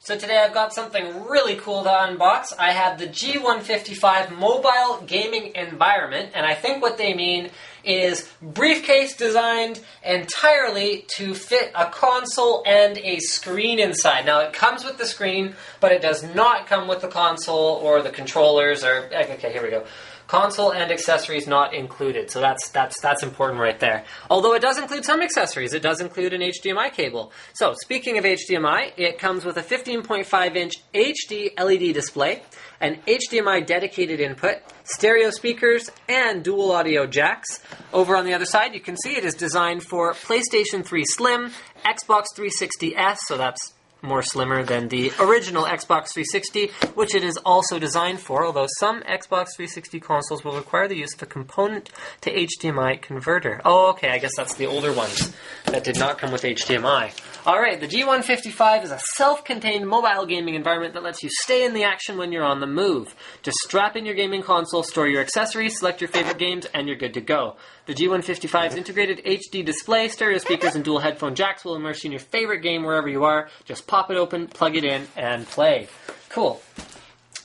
So today I've got something really cool to unbox. I have the G155 mobile gaming environment, and I think what they mean is briefcase designed entirely to fit a console and a screen inside. Now it comes with the screen, but it does not come with the console or the controllers or, okay, here we go. Console and accessories not included, so that's important right there. Although it does include some accessories, it does include an HDMI cable. So speaking of HDMI, it comes with a 15.5-inch HD LED display, an HDMI dedicated input, stereo speakers, and dual audio jacks. Over on the other side, you can see it is designed for PlayStation 3 Slim, Xbox 360S, so that's more slimmer than the original Xbox 360, which it is also designed for, although some Xbox 360 consoles will require the use of a component to HDMI converter. Oh, okay, I guess that's the older ones that did not come with HDMI. Alright, the G155 is a self-contained mobile gaming environment that lets you stay in the action when you're on the move. Just strap in your gaming console, store your accessories, select your favorite games, and you're good to go. The G155's integrated HD display, stereo speakers, and dual headphone jacks will immerse you in your favorite game wherever you are. Just pop it open, plug it in, and play. Cool.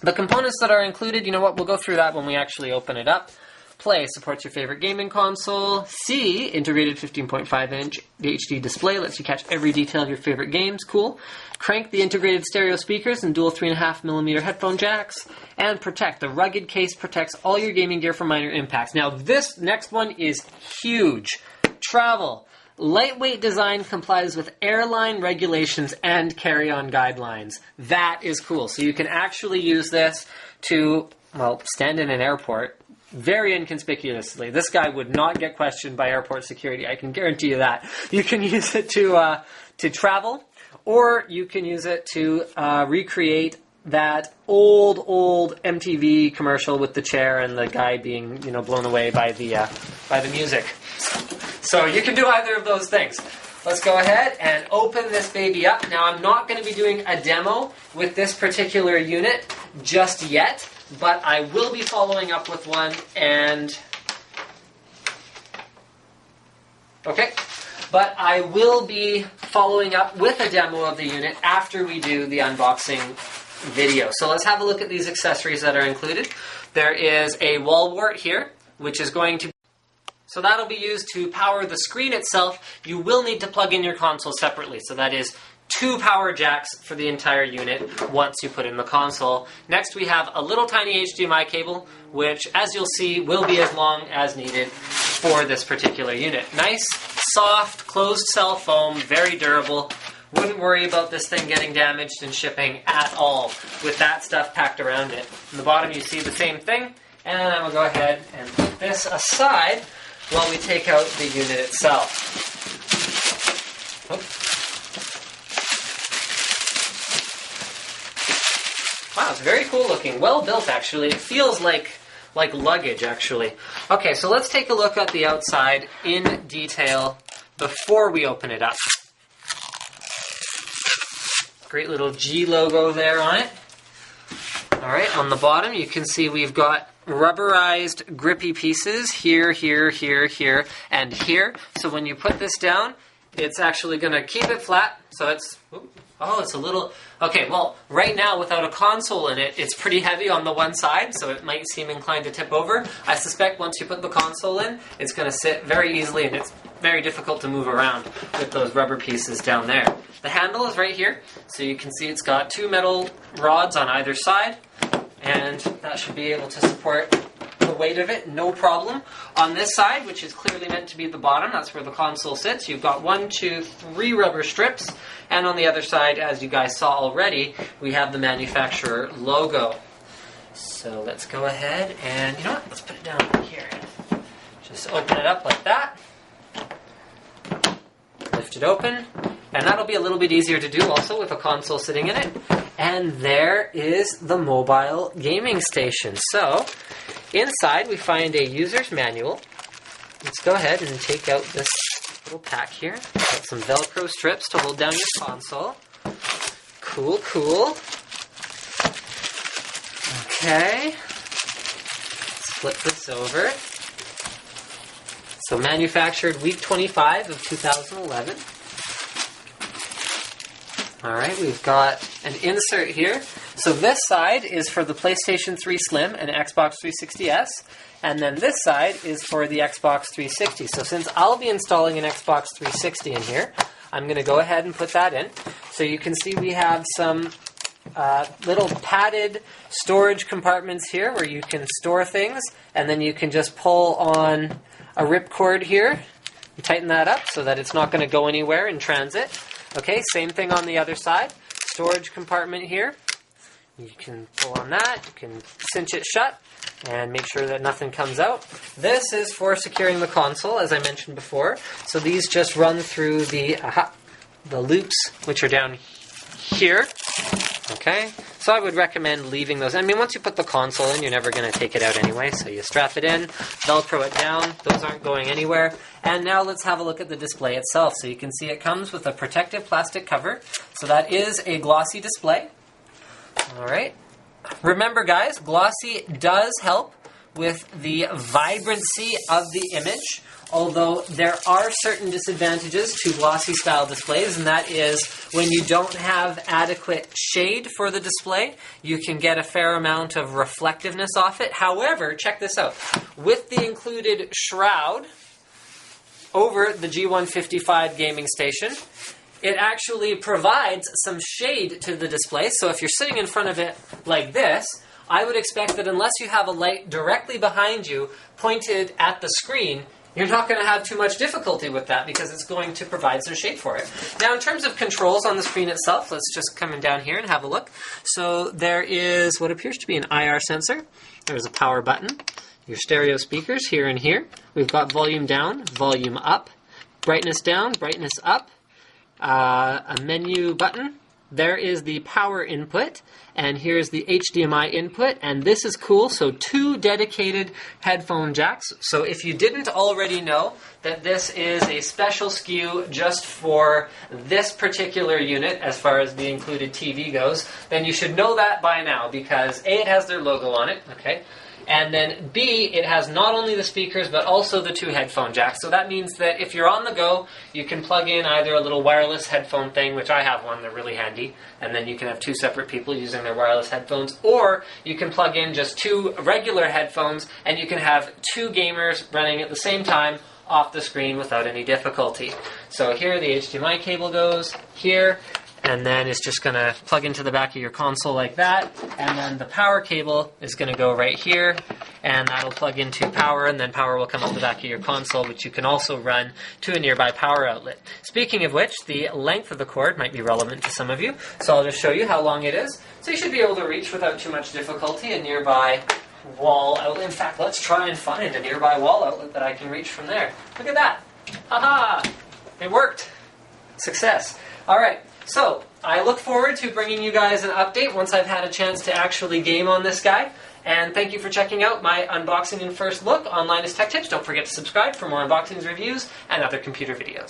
The components that are included, you know what, we'll go through that when we actually open it up. Play supports your favorite gaming console. C, integrated 15.5-inch HD display, lets you catch every detail of your favorite games. Cool. Crank, the integrated stereo speakers and dual 3.5mm headphone jacks. And Protect, the rugged case protects all your gaming gear from minor impacts. Now this next one is huge. Travel. Lightweight design complies with airline regulations and carry-on guidelines. That is cool. So you can actually use this to, well, stand in an airport very inconspicuously. This guy would not get questioned by airport security. I can guarantee you that. You can use it to travel, or you can use it to recreate that old MTV commercial with the chair and the guy being, you know, blown away by the music. So you can do either of those things. Let's go ahead and open this baby up. Now I'm not going to be doing a demo with this particular unit just yet, but I will be following up with one, and okay. But I will be following up with a demo of the unit after we do the unboxing video. So let's have a look at these accessories that are included. There is a wall wart here, which is going to, so that'll be used to power the screen itself. You will need to plug in your console separately, so that is 2 power jacks for the entire unit once you put in the console. Next we have a little tiny HDMI cable, which, as you'll see, will be as long as needed for this particular unit. Nice, soft, closed cell foam, very durable. Wouldn't worry about this thing getting damaged in shipping at all with that stuff packed around it. On the bottom you see the same thing, and I'm going to go ahead and put this aside while we take out the unit itself. Oops. Wow, it's very cool looking. Well built, actually. It feels like luggage, actually. Okay, so let's take a look at the outside in detail before we open it up. Great little G logo there on it. Alright, on the bottom you can see we've got rubberized grippy pieces here, here, here, here, and here. So when you put this down, it's actually going to keep it flat. So it's, oh, it's a little, okay, well, right now without a console in it, it's pretty heavy on the one side, so it might seem inclined to tip over. I suspect once you put the console in, it's going to sit very easily, and it's very difficult to move around with those rubber pieces down there. The handle is right here, so you can see it's got 2 metal rods on either side, and that should be able to support the weight of it, no problem. On this side, which is clearly meant to be the bottom, that's where the console sits, you've got 1, 2, 3 rubber strips, and on the other side, as you guys saw already, we have the manufacturer logo. So let's go ahead and, you know what, let's put it down here. Just open it up like that. Lift it open, and that'll be a little bit easier to do also with a console sitting in it. And there is the mobile gaming station. So, inside we find a user's manual. Let's go ahead and take out this little pack here. Got some Velcro strips to hold down your console. Cool, cool. Okay. Let's flip this over. So manufactured week 25 of 2011. Alright, we've got an insert here. So this side is for the PlayStation 3 Slim and Xbox 360S, and then this side is for the Xbox 360. So since I'll be installing an Xbox 360 in here, I'm going to go ahead and put that in. So you can see we have some little padded storage compartments here where you can store things, and then you can just pull on a ripcord here and tighten that up so that it's not going to go anywhere in transit. Okay, same thing on the other side. Storage compartment here. You can pull on that, you can cinch it shut, and make sure that nothing comes out. This is for securing the console, as I mentioned before. So these just run through the loops, which are down here. Okay, so I would recommend leaving those. I mean, once you put the console in, you're never going to take it out anyway. So you strap it in, Velcro it down. Those aren't going anywhere. And now let's have a look at the display itself. So you can see it comes with a protective plastic cover. So that is a glossy display. All right. Remember, guys, glossy does help with the vibrancy of the image, although there are certain disadvantages to glossy style displays, and that is when you don't have adequate shade for the display, you can get a fair amount of reflectiveness off it. However, check this out. With the included shroud over the G155 gaming station, it actually provides some shade to the display. So if you're sitting in front of it like this, I would expect that unless you have a light directly behind you pointed at the screen, you're not going to have too much difficulty with that because it's going to provide some shade for it. Now, in terms of controls on the screen itself, let's just come in down here and have a look. So there is what appears to be an IR sensor. There's a power button. Your stereo speakers here and here. We've got volume down, volume up, brightness down, brightness up, a menu button. There is the power input, and here's the HDMI input, and this is cool. So 2 dedicated headphone jacks. So if you didn't already know that this is a special SKU just for this particular unit as far as the included TV goes, then you should know that by now because A, it has their logo on it, okay? And then B, it has not only the speakers, but also the 2 headphone jacks. So that means that if you're on the go, you can plug in either a little wireless headphone thing, which I have one, they're really handy, and then you can have 2 separate people using their wireless headphones, or you can plug in just 2 regular headphones, and you can have 2 gamers running at the same time off the screen without any difficulty. So here the HDMI cable goes, here, and then it's just going to plug into the back of your console like that, and then the power cable is going to go right here, and that'll plug into power, and then power will come out the back of your console, which you can also run to a nearby power outlet. Speaking of which, the length of the cord might be relevant to some of you, so I'll just show you how long it is. So you should be able to reach without too much difficulty a nearby wall outlet. In fact, let's try and find a nearby wall outlet that I can reach from there. Look at that. Haha! It worked. Success. All right. So, I look forward to bringing you guys an update once I've had a chance to actually game on this guy. And thank you for checking out my unboxing and first look on Linus Tech Tips. Don't forget to subscribe for more unboxings, reviews, and other computer videos.